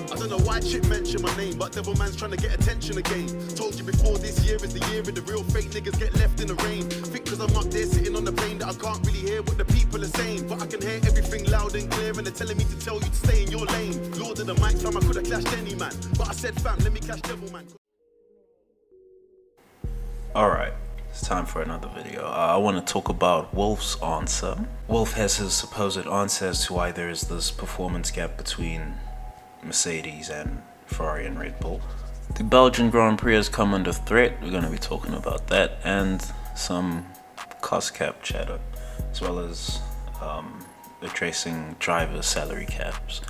I don't know why Chip mentioned my name, but devil man's trying to get attention again. Told you before, this year is the year of the real fake niggas get left in the rain. Think cause I'm up there sitting on the plane that I can't really hear what the people are saying, but I can hear everything loud and clear, and they're telling me to tell you to stay in your lane. Lord of the mic, fam, I could have clashed any man, but I said fam, let me clash devil man. Alright, it's time for another video. I want to talk about Wolff's answer. Wolff has his supposed answer as to why there is this performance gap between Mercedes and Ferrari and Red Bull. The Belgian Grand Prix has come under threat. We're going to be talking about that and some cost cap chatter, as well as addressing driver salary caps,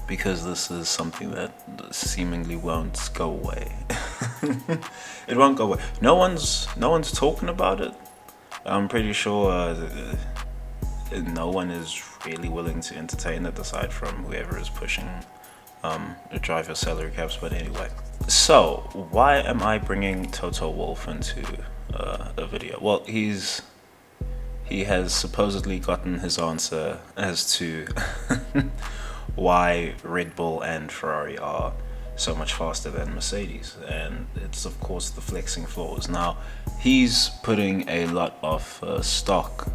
because this is something that seemingly won't go away. It won't go away. No one's talking about it. I'm pretty sure no one is really willing to entertain it aside from whoever is pushing the driver salary caps. But anyway, so why am I bringing Toto Wolff into a video? Well, he has supposedly gotten his answer as to why Red Bull and Ferrari are so much faster than Mercedes, and it's of course the flexing floors. Now, he's putting a lot of stock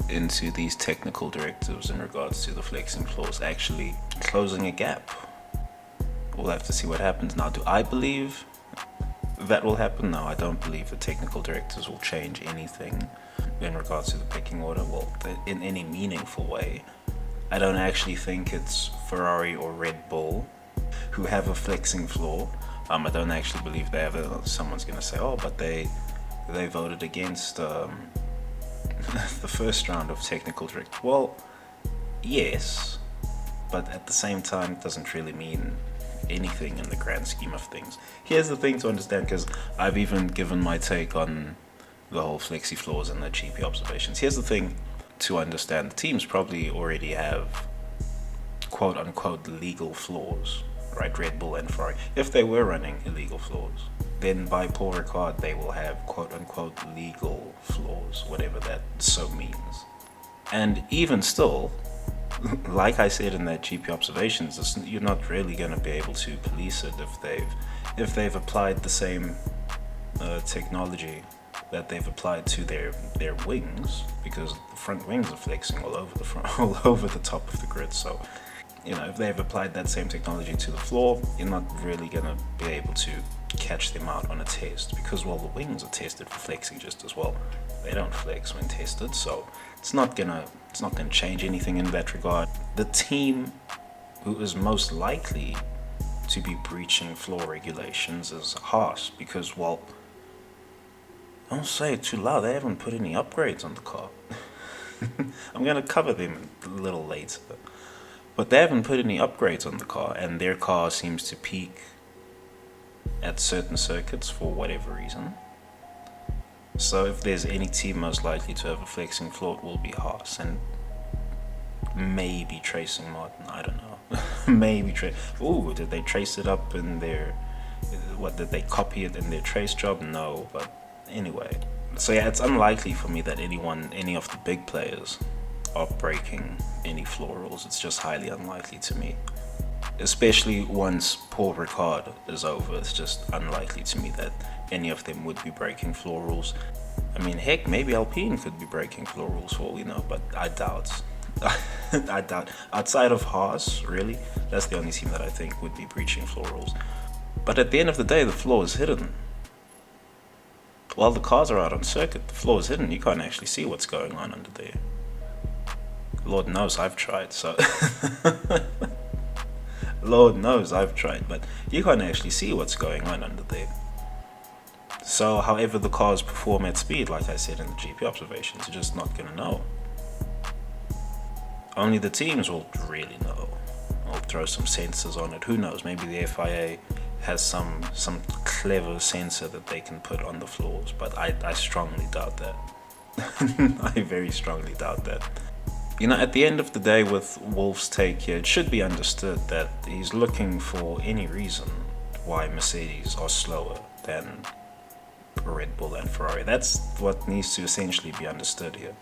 into these technical directives in regards to the flexing floors actually closing a gap. We'll have to see what happens. Now, do I believe that will happen? No, I don't believe the technical directives will change anything in regards to the pecking order, well, in any meaningful way. I don't actually think it's Ferrari or Red Bull who have a flexing floor. I don't actually believe they have someone's gonna say, oh, but they voted against the first round of technical directives. Well, yes, but at the same time, it doesn't really mean anything in the grand scheme of things. Here's the thing to understand, because I've even given my take on the whole flexi floors and the GP observations. Here's the thing to understand: the teams probably already have quote unquote legal flaws, right? Red Bull and Ferrari, if they were running illegal flaws, then by Paul Ricard they will have quote unquote legal flaws, whatever that so means. And even still, like I said in that GP observations, you're not really going to be able to police it if they've applied the same technology that they've applied to their wings, because the front wings are flexing all over the front, all over the top of the grid. So, you know, if they've applied that same technology to the floor, you're not really gonna be able to catch them out on a test, because, well, the wings are tested for flexing just as well. They don't flex when tested, so it's not gonna change anything in that regard. The team who is most likely to be breaching floor regulations is Haas, because, well, don't say it too loud, they haven't put any upgrades on the car. I'm going to cover them a little later. But they haven't put any upgrades on the car, and their car seems to peak at certain circuits for whatever reason. So if there's any team most likely to have a flexing floor, it will be Haas, and maybe Tracing Martin, I don't know. Maybe ooh, did they trace it up in their, what, did they copy it in their trace job? No, but anyway, so yeah, it's unlikely for me that any of the big players are breaking any floor rules. It's just highly unlikely to me, especially once Paul Ricard is over. It's just unlikely to me that any of them would be breaking floor rules. I mean, heck, maybe Alpine could be breaking floor rules for all we know, but I doubt. I doubt. Outside of Haas, really, that's the only team that I think would be breaching floor rules. But at the end of the day, the floor is hidden. While the cars are out on circuit, the floor is hidden. You can't actually see what's going on under there. Lord knows I've tried, so Lord knows I've tried, but you can't actually see what's going on under there. So however the cars perform at speed, like I said in the GP observations, you're just not gonna know. Only the teams will really know. I'll throw some sensors on it. Who knows? Maybe the FIA has some clever sensor that they can put on the floors, but I strongly doubt that. I very strongly doubt that. You know, at the end of the day, with Wolff's take here, it should be understood that he's looking for any reason why Mercedes are slower than Red Bull and Ferrari. That's what needs to essentially be understood here.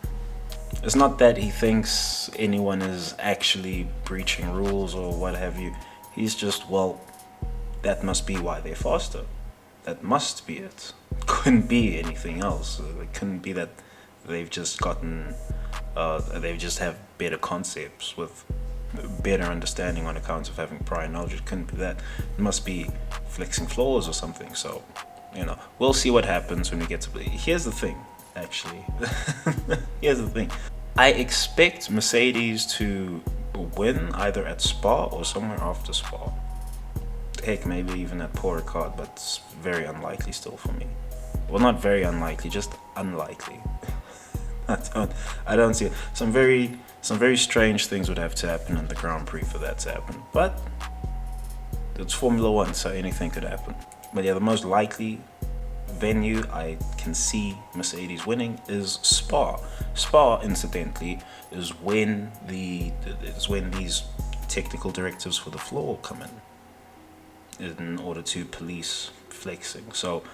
It's not that he thinks anyone is actually breaching rules or what have you. He's just, well, that must be why they're faster. That must be it. Couldn't be anything else. It couldn't be that they've just gotten, they just have better concepts with better understanding on account of having prior knowledge. It couldn't be that. It must be flexing floors or something. So, we'll see what happens when we get to. Here's the thing, actually. Here's the thing. I expect Mercedes to win either at Spa or somewhere after Spa. Heck, maybe even at Paul Ricard, but it's very unlikely still for me. Well, not very unlikely, just unlikely. I don't see it. Some very strange things would have to happen in the Grand Prix for that to happen. But it's Formula One, so anything could happen. But yeah, the most likely venue I can see Mercedes winning is Spa. Spa, incidentally, is when these technical directives for the floor come in order to police flexing. So,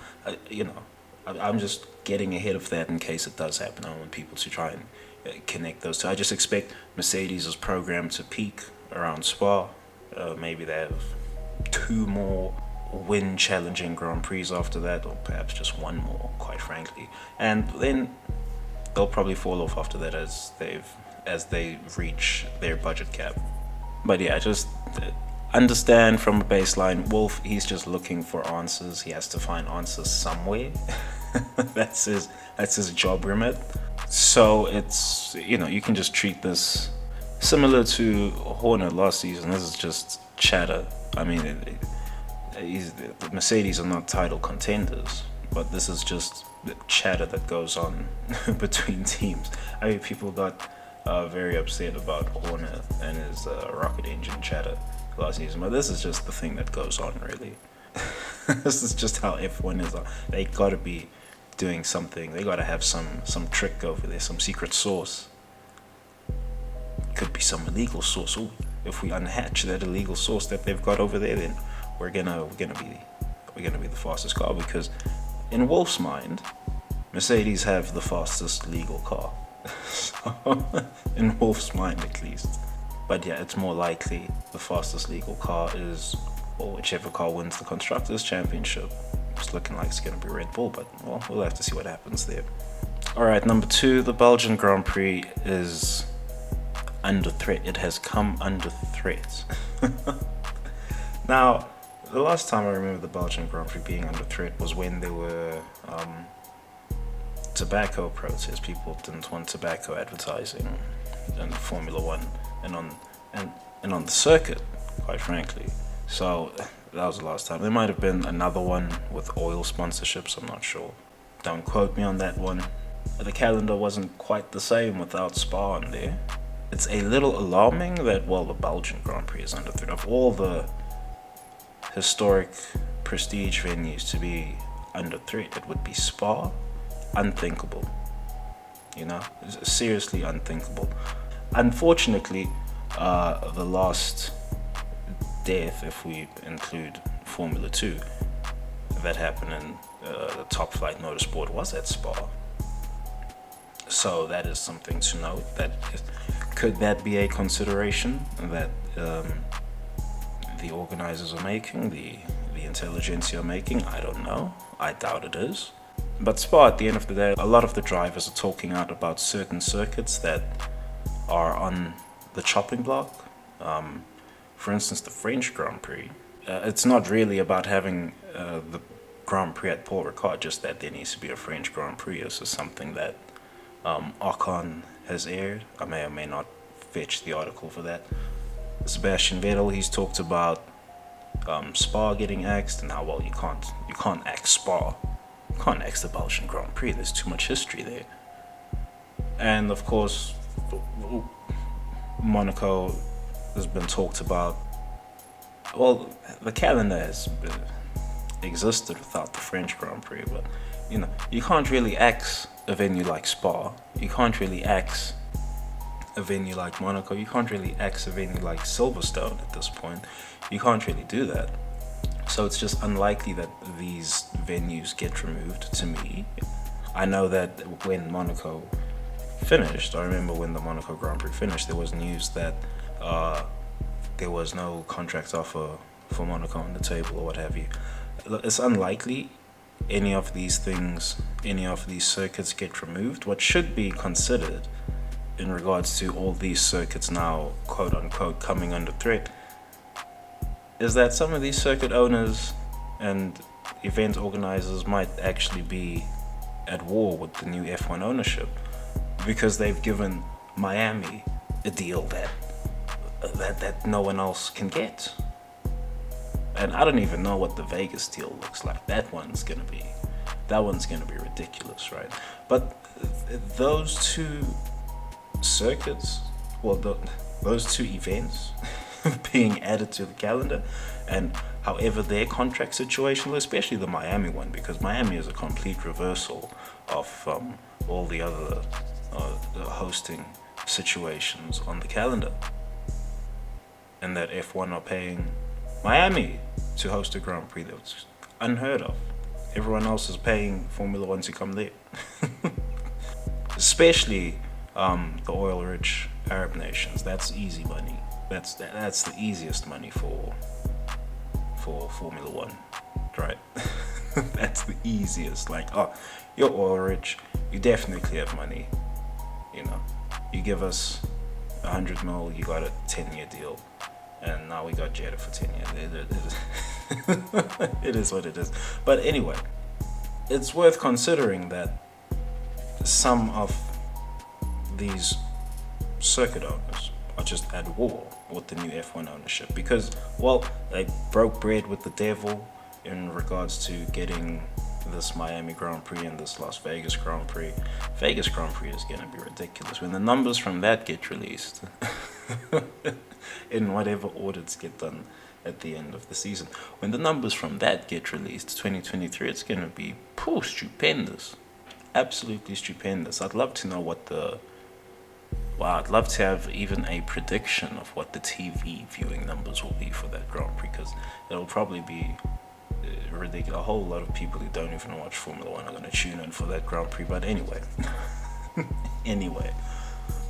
I'm just getting ahead of that in case it does happen. I don't want people to try and connect those two. I just expect Mercedes is programmed to peak around Spa. Maybe they have 2 more win challenging Grand Prix after that, or perhaps just 1 more, quite frankly. And then they'll probably fall off after that as they reach their budget cap. But yeah, just understand from a baseline, Wolff, he's just looking for answers. He has to find answers somewhere. That's his job remit. So it's, you can just treat this similar to Horner last season. This is just chatter. I mean, the Mercedes are not title contenders, but this is just the chatter that goes on between teams. I mean, people got very upset about Horner and his rocket engine chatter last season, but this is just the thing that goes on, really. This is just how F1 is. They gotta be doing something. They gotta have some trick over there, some secret sauce. Could be some illegal sauce. Ooh, if we unhatch that illegal sauce that they've got over there, then we're gonna be the fastest car, because in Wolff's mind, Mercedes have the fastest legal car. So, in Wolff's mind, at least. But yeah, it's more likely the fastest legal car is, or whichever car wins the Constructors' Championship. It's looking like it's going to be Red Bull, but well, we'll have to see what happens there. Alright, number 2, the Belgian Grand Prix is under threat. It has come under threat. Now, the last time I remember the Belgian Grand Prix being under threat was when there were tobacco protests. People didn't want tobacco advertising in Formula One and on the circuit, quite frankly. So that was the last time. There might have been another one with oil sponsorships, I'm not sure. Don't quote me on that one. The calendar wasn't quite the same without Spa in there. It's a little alarming that, well, the Belgian Grand Prix is under threat. Of all the historic prestige venues to be under threat, it would be Spa. Unthinkable. Seriously unthinkable. Unfortunately, the last death, if we include Formula 2, that happened in the Top Flight Motorsport was at Spa. So that is something to note. Could that be a consideration that the organizers are making, the intelligentsia are making? I don't know. I doubt it is. But Spa, at the end of the day, a lot of the drivers are talking out about certain circuits that are on the chopping block. For instance, the French Grand Prix. It's not really about having the Grand Prix at Paul Ricard, just that there needs to be a French Grand Prix. This is something that Ocon has aired. I may or may not fetch the article for that. Sebastian Vettel, he's talked about Spa getting axed, and how, well, you can't axe Spa. You can't axe the Belgian Grand Prix. There's too much history there. And of course, Monaco has been talked about. Well, the calendar has existed without the French Grand Prix, but you can't really axe a venue like Spa. You can't really axe a venue like Monaco. You can't really axe a venue like Silverstone at this point. You can't really do that. So it's just unlikely that these venues get removed, to me. I know that when Monaco finished, I remember when the Monaco Grand Prix finished, there was news that there was no contract offer for Monaco on the table or what have you. It's unlikely any of these things, any of these circuits get removed. What should be considered in regards to all these circuits now, quote unquote, coming under threat, is that some of these circuit owners and event organizers might actually be at war with the new F1 ownership, because they've given Miami a deal that no one else can get. And I don't even know what the Vegas deal looks like. That one's gonna be ridiculous, right? But those two circuits, those two events being added to the calendar, and however their contract situation, especially the Miami one, because Miami is a complete reversal of all the other hosting situations on the calendar, and that F1 are paying Miami to host a Grand Prix that's unheard of. Everyone else is paying Formula One to come there. Especially the oil-rich Arab nations. That's easy money. That's the easiest money for Formula One, right? That's the easiest. Like, oh, you're oil-rich, you definitely have money. You know, you give us 100 mil, you got a 10-year deal. And now we got Jeddah for 10 years. It is what it is. But anyway, it's worth considering that some of these circuit owners are just at war with the new F1 ownership, because, well, they broke bread with the devil in regards to getting this Miami Grand Prix and this Las Vegas Grand Prix. Vegas Grand Prix is going to be ridiculous when the numbers from that get released. In whatever orders get done at the end of the season. When the numbers from that get released, 2023, it's going to be stupendous. Absolutely stupendous. I'd love to know I'd love to have even a prediction of what the TV viewing numbers will be for that Grand Prix, because it'll probably be ridiculous. A whole lot of people who don't even watch Formula One are going to tune in for that Grand Prix. But anyway.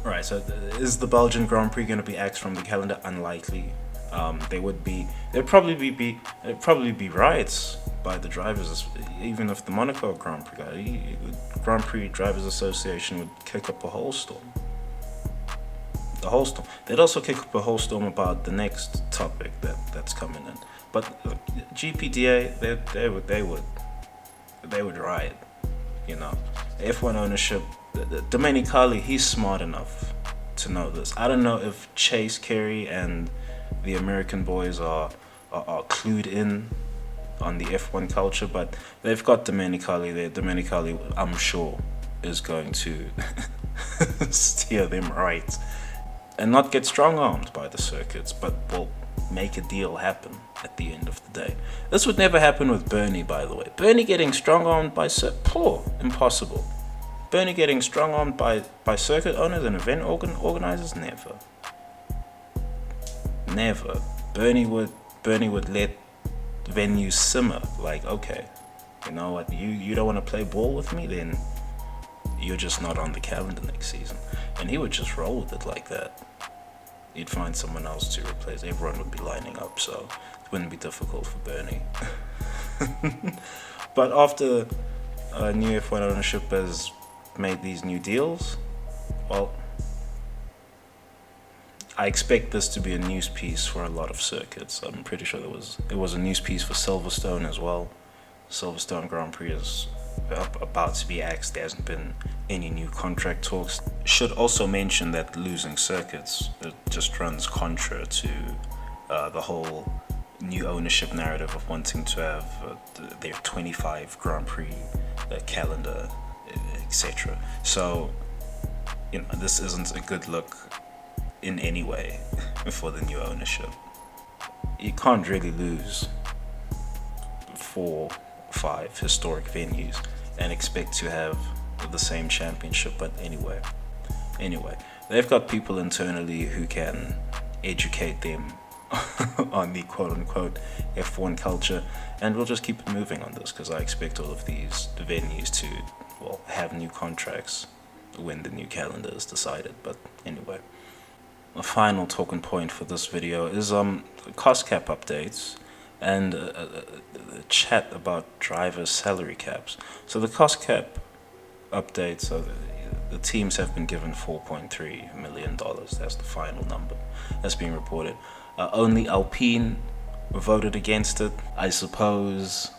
Right, so is the Belgian Grand Prix going to be axed from the calendar? Unlikely. There'd probably be riots by the drivers, even if the Monaco Grand Prix Drivers Association would kick up a whole storm. They'd also kick up a whole storm about the next topic that's coming in. But GPDA, they would riot. You know, F1 ownership. Domenicali, he's smart enough to know this. I don't know if Chase Carey and the American boys are clued in on the F1 culture, but they've got Domenicali there. Domenicali, I'm sure, is going to steer them right and not get strong-armed by the circuits, but will make a deal happen at the end of the day. This would never happen with Bernie, by the way. Bernie getting strong-armed by impossible. Bernie getting strong-armed by circuit owners and event organizers? Never. Bernie would let venues simmer. Like, okay, you know what? You don't want to play ball with me? Then you're just not on the calendar next season. And he would just roll with it like that. He'd find someone else to replace. Everyone would be lining up, so it wouldn't be difficult for Bernie. But after new F1 ownership has made these new deals, well, I expect this to be a news piece for a lot of circuits. I'm pretty sure there was a news piece for Silverstone as well. Silverstone Grand Prix is about to be axed. There hasn't been any new contract talks. Should also mention that losing circuits, it just runs contra to the whole new ownership narrative of wanting to have their 25 Grand Prix calendar, etc. So, you know, this isn't a good look in any way for the new ownership. You can't really lose 4, 5 historic venues and expect to have the same championship. But anyway, they've got people internally who can educate them on the quote-unquote F1 culture, and we'll just keep it moving on this, because I expect all of these venues to have new contracts when the new calendar is decided. But anyway, a final talking point for this video is cost cap updates and a chat about driver salary caps. So the cost cap updates, so the teams have been given $4.3 million. That's the final number that's being reported. Only Alpine voted against it. I suppose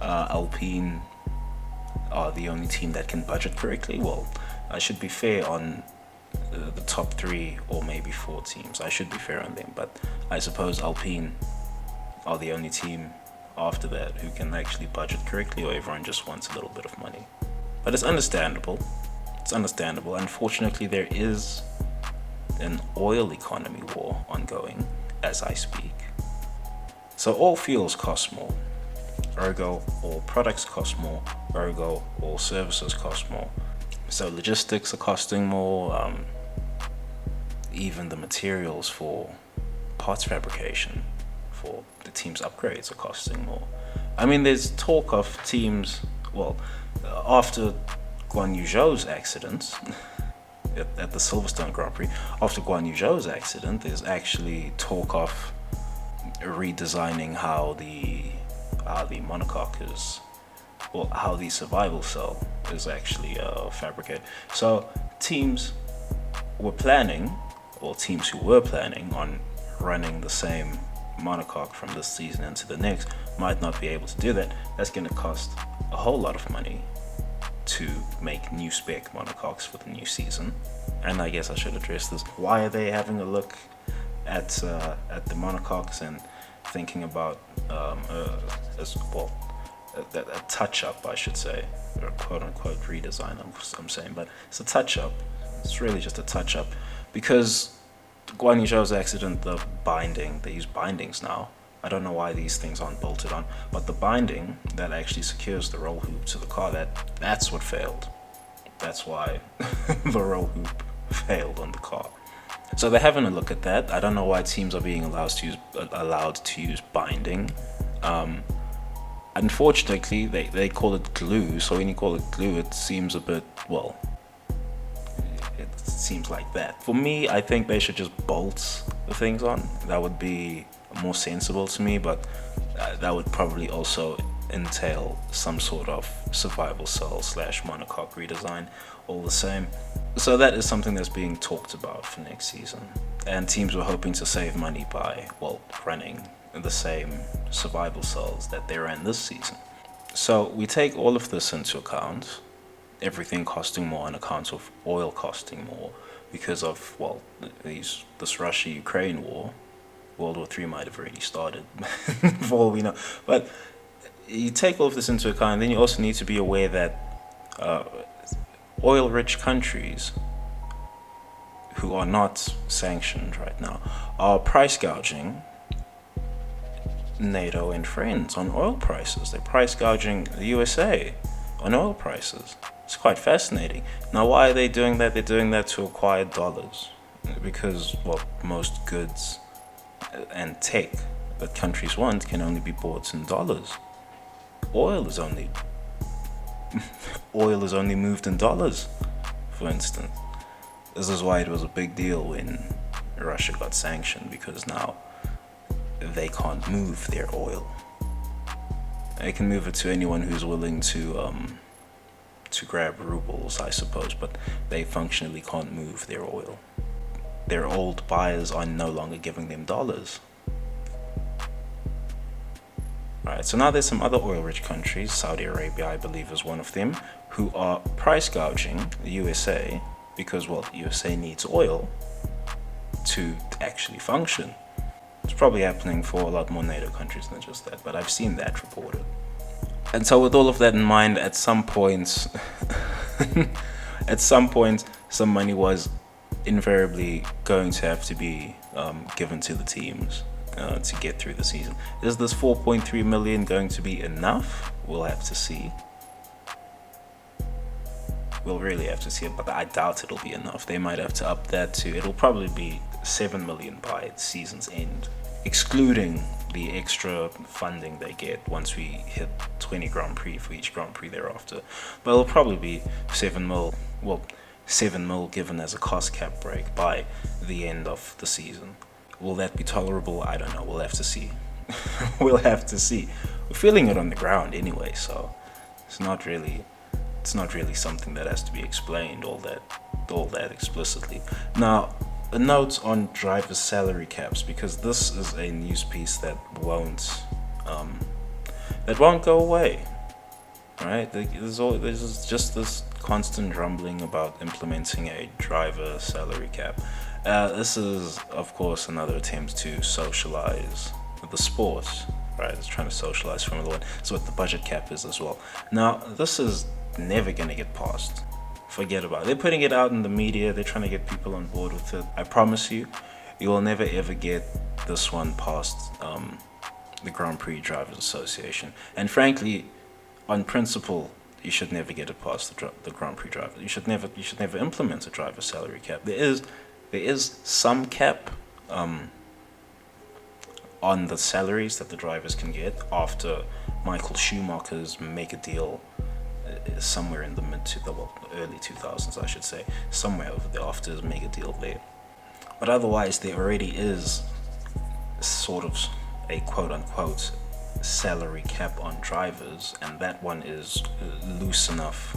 Alpine are the only team that can budget correctly. Well, I should be fair on the top 3 or maybe 4 teams. I should be fair on them, but I suppose Alpine are the only team after that who can actually budget correctly, or everyone just wants a little bit of money. But it's understandable. It's understandable. Unfortunately, there is an oil economy war ongoing as I speak. So all fuels cost more. Ergo, all products cost more. Ergo, all services cost more. So logistics are costing more. Even the materials for parts fabrication for the team's upgrades are costing more. I mean, there's talk of teams, well, after Guan Yu Zhou's accident at the Silverstone Grand Prix, after Guan Yu Zhou's accident, there's actually talk of redesigning how the monocoque is, well, how the survival cell is actually fabricated. So teams were planning, or teams who were planning on running the same monocoque from this season into the next might not be able to do that. That's going to cost a whole lot of money to make new spec monocoques for the new season. And I guess I should address this. Why are they having a look at the monocoques and thinking about a touch-up, I should say, or quote-unquote redesign, I'm saying, but it's a touch-up. It's really just a touch-up, because Guan Yu Zhou's accident, the binding, they use bindings now. I don't know why these things aren't bolted on, but the binding that actually secures the roll hoop to the car, that's what failed. That's why the roll hoop failed on the car. So they're having a look at that. I don't know why teams are being allowed to use binding. Unfortunately, they call it glue. So when you call it glue, it seems a bit, well, it seems like that. For me, I think they should just bolt the things on. That would be more sensible to me, but that would probably also entail some sort of survival cell / monocoque redesign all the same. So that is something that's being talked about for next season, and teams were hoping to save money by, well, running the same survival cells that they ran this season. So we take all of this into account, everything costing more on account of oil costing more because of, well, this Russia-Ukraine war. World War III might have already started for all we know, but you take all of this into account, and then you also need to be aware that oil-rich countries who are not sanctioned right now are price gouging NATO and friends on oil prices. They're price gouging the USA on oil prices. It's quite fascinating. Now, why are they doing that? They're doing that to acquire dollars, because, well, most goods and tech that countries want can only be bought in dollars. Oil is only moved in dollars, for instance. This is why it was a big deal when Russia got sanctioned, because now they can't move their oil. They can move it to anyone who's willing to grab rubles, I suppose, but they functionally can't move their oil. Their old buyers are no longer giving them dollars. Right, so now there's some other oil-rich countries, Saudi Arabia, I believe, is one of them, who are price gouging the USA because, well, the USA needs oil to actually function. It's probably happening for a lot more NATO countries than just that, but I've seen that reported. And so with all of that in mind, at some point, some money was invariably going to have to be given to the teams to get through the season. Is this 4.3 million going to be enough? We'll have to see. We'll really have to see it, but I doubt it'll be enough. They might have to up that to, it'll probably be 7 million by the season's end, excluding the extra funding they get once we hit 20 Grand Prix for each Grand Prix thereafter. But it'll probably be 7 mil, well, 7 mil given as a cost cap break by the end of the season. Will that be tolerable? I don't know. We'll have to see. We'll have to see. We're feeling it on the ground anyway, so it's not really something that has to be explained all that explicitly. Now, a note on drivers' salary caps, because this is a news piece that won't go away. Right? There's just this constant rumbling about implementing a driver salary cap. This is, of course, another attempt to socialize the sport. Right? It's trying to socialize Formula One. It's what the budget cap is as well. Now, this is never going to get passed. Forget about it. They're putting it out in the media. They're trying to get people on board with it. I promise you, you will never ever get this one past the Grand Prix Drivers Association. And frankly, on principle, you should never get it past the Grand Prix drivers. You should never implement a driver salary cap. There is some cap on the salaries that the drivers can get after Michael Schumacher's mega deal somewhere in the early 2000s, I should say, somewhere over there after his mega deal there. But otherwise, there already is sort of a quote-unquote salary cap on drivers, and that one is loose enough.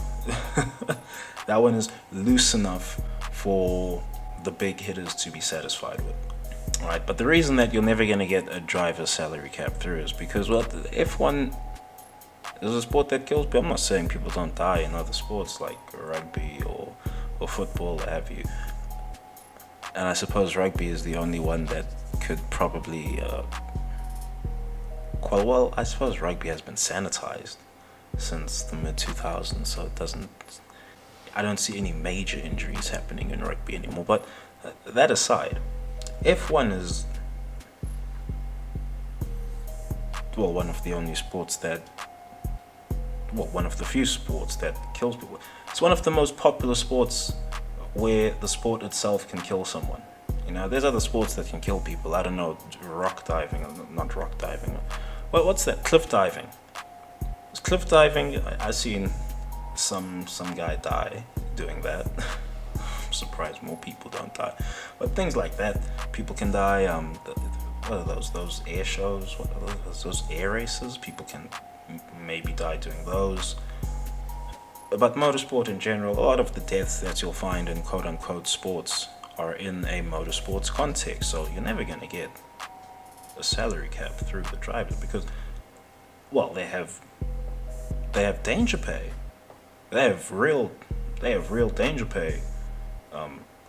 That one is loose enough for the big hitters to be satisfied with. Right, but the reason that you're never going to get a driver's salary cap through is because, well, the F1 is a sport that kills people. I'm not saying people don't die in other sports like rugby or football, what have you. And I suppose rugby is the only one that could probably, well, I suppose rugby has been sanitized since the mid-2000s, so it doesn't, I don't see any major injuries happening in rugby anymore. But that aside, F1 is, well, one of the only sports that, well, one of the few sports that kills people. It's one of the most popular sports where the sport itself can kill someone. You know, there's other sports that can kill people. I don't know, rock diving, not rock diving. Well, what's that? Cliff diving. Cliff diving, I've seen some guy die doing that. I'm surprised more people don't die. But things like that, people can die. What are those air shows? What are those air races? People can maybe die doing those. But motorsport in general, a lot of the deaths that you'll find in quote-unquote sports are in a motorsports context. So you're never going to get a salary cap through the drivers because, well, they have danger pay. They have real danger pay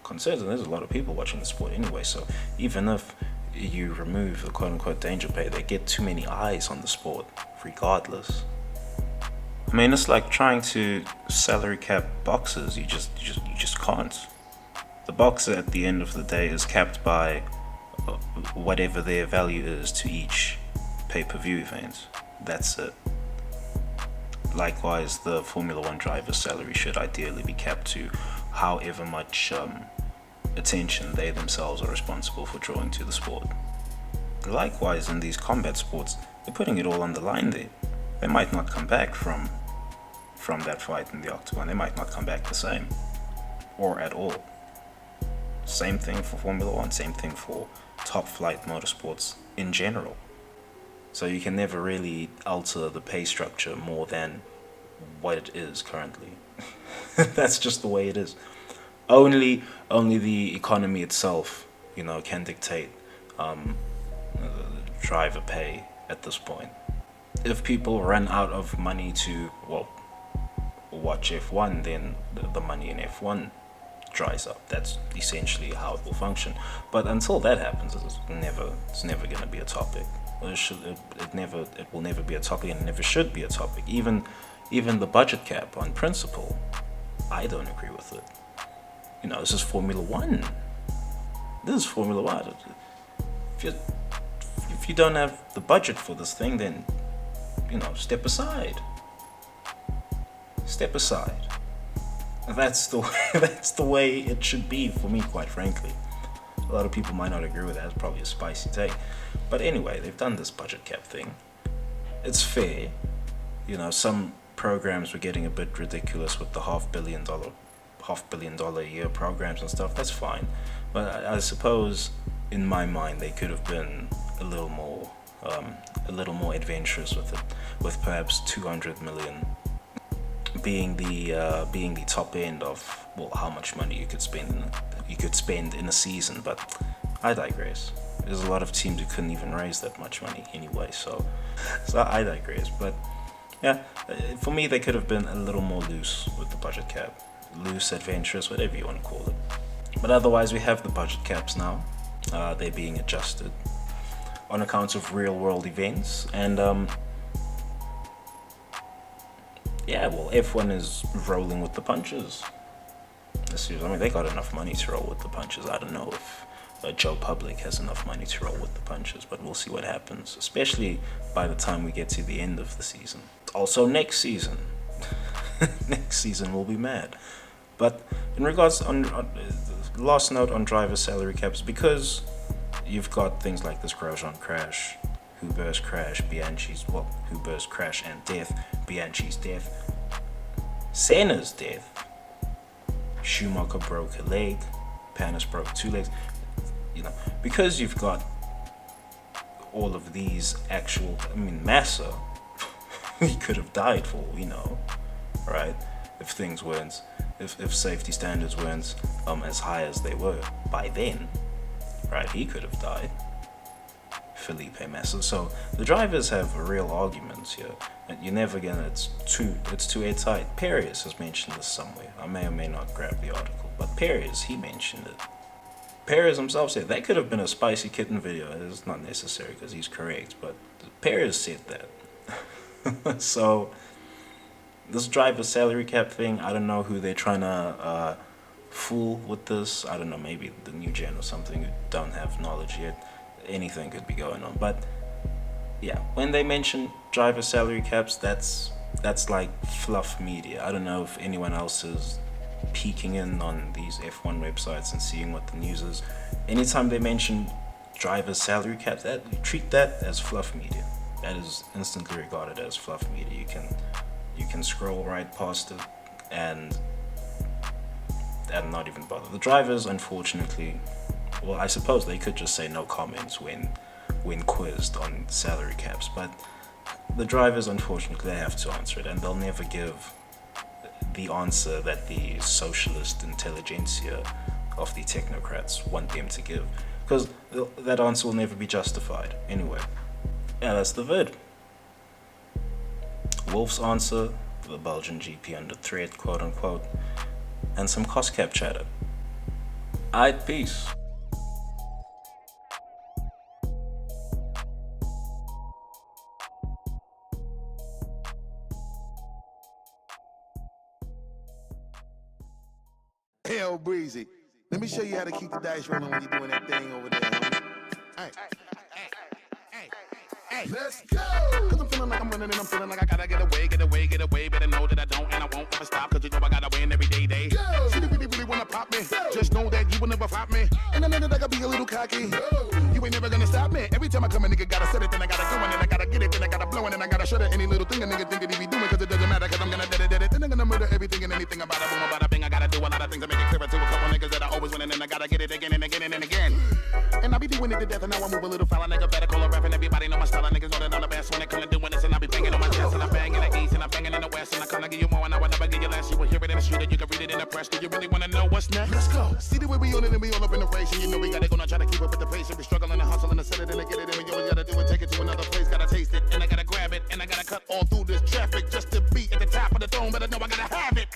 concerns, and there's a lot of people watching the sport anyway. So even if you remove the quote-unquote danger pay, they get too many eyes on the sport regardless. I mean, it's like trying to salary cap boxers. You just can't. The boxer at the end of the day is capped by whatever their value is to each pay-per-view event. That's it. Likewise, the Formula One driver's salary should ideally be capped to however much attention they themselves are responsible for drawing to the sport. Likewise, in these combat sports, they're putting it all on the line there. They might not come back from that fight in the octagon. They might not come back the same, or at all. Same thing for Formula One, same thing for top flight motorsports in general. So you can never really alter the pay structure more than what it is currently. That's just the way it is. Only the economy itself, you know, can dictate driver pay at this point. If people run out of money to, well, watch F1, then the money in F1 dries up. That's essentially how it will function. But until that happens, it's never going to be a topic. It will never be a topic, and it never should be a topic. Even the budget cap, on principle, I don't agree with it. You know, this is Formula One. This is Formula One. If you don't have the budget for this thing, then, you know, step aside. Step aside. That's the way it should be for me, quite frankly. A lot of people might not agree with that. It's probably a spicy take. But anyway, they've done this budget cap thing. It's fair. You know, some programs were getting a bit ridiculous with the $500 million a year programs and stuff. That's fine. But I suppose in my mind they could have been a little more adventurous with it, with perhaps 200 million being the top end of, well, how much money you could spend in a season. But I digress. There's a lot of teams who couldn't even raise that much money anyway, so I digress. But yeah, for me they could have been a little more loose with the budget cap, loose, adventurous, whatever you want to call it. But otherwise, we have the budget caps now. They're being adjusted on account of real world events, and yeah, well, F1 is rolling with the punches. I mean, they got enough money to roll with the punches. I don't know if Joe Public has enough money to roll with the punches, but we'll see what happens, especially by the time we get to the end of the season. Also, next season. Next season will be mad. But in regards on last note on driver salary caps, because you've got things like this Grosjean crash, Huber's crash, Huber's crash and death, Bianchi's death, Senna's death, Schumacher broke a leg, Panis broke 2 legs. You know, because you've got all of these Massa, he could have died for all we know, right? If things weren't, if safety standards weren't as high as they were by then, right? He could have died, Felipe Massa. So the drivers have real arguments here, and you're never gonna. It's too airtight. Perez has mentioned this somewhere. I may or may not grab the article, but Perez, he mentioned it. Perez himself said that could have been a spicy kitten video. It's not necessary because he's correct, but Perez said that. So this driver salary cap thing, I don't know who they're trying to fool with this. I don't know, maybe the new gen or something who don't have knowledge yet. Anything could be going on. But yeah, when they mention driver salary caps, that's like fluff media. I don't know if anyone else is peeking in on these F1 websites and seeing what the news is. Anytime they mention driver salary caps, treat that as fluff media. That is instantly regarded as fluff media. You can scroll right past it and not even bother. The drivers, unfortunately, well, I suppose they could just say no comments when quizzed on salary caps, but the drivers, unfortunately, they have to answer it, and they'll never give the answer that the socialist intelligentsia of the technocrats want them to give, because that answer will never be justified anyway. Yeah, that's the vid. Wolff's answer, the Belgian GP under threat, quote unquote, and some cost cap chatter. Aight, peace. Hell breezy. Let me show you how to keep the dice rolling when you're doing that thing over there. Hey, let's go! Cause I'm feeling like I'm running and I'm feeling like I gotta get away. Better know that I don't and I won't ever stop. Cause you know I gotta win every day. Go! See, you really wanna pop me. Go! Just know that you will never flop me. And I know that I gotta be a little cocky. Go! You ain't never gonna stop me. Every time I come, a nigga gotta set it, then I gotta go, and then I gotta get it, then I gotta blow, and then I gotta shut it. Any little thing a nigga think that he be doing, cause it doesn't matter, cause I'm gonna dead it. Then I'm gonna murder everything and anything about it. Boom, about a thing. I gotta do a lot of things to make it clearer to a couple niggas that I always win, and then I gotta get it again and again and again. And I be doing it to death, and now I move a little foul. Nigga better call a rap, and everybody know my style. Niggas know that I'm the best when it comes to doing this, and I be banging on my chest, and I bang in the east, and I banging in the west, and I kinda give you more, and I will never give you less. You will hear it in the street, and you can read it in the press. Do you really wanna know what's next? Let's go. See the way we on it, and we all up in the race, and you know we gotta go now, try to keep up with the pace, and we struggling and hustling and set it, and I get it, and we always gotta do it, take it to another place, gotta taste it, and I gotta grab it, and I gotta cut all through this traffic just to be at the top of the dome, but I know I gotta have it.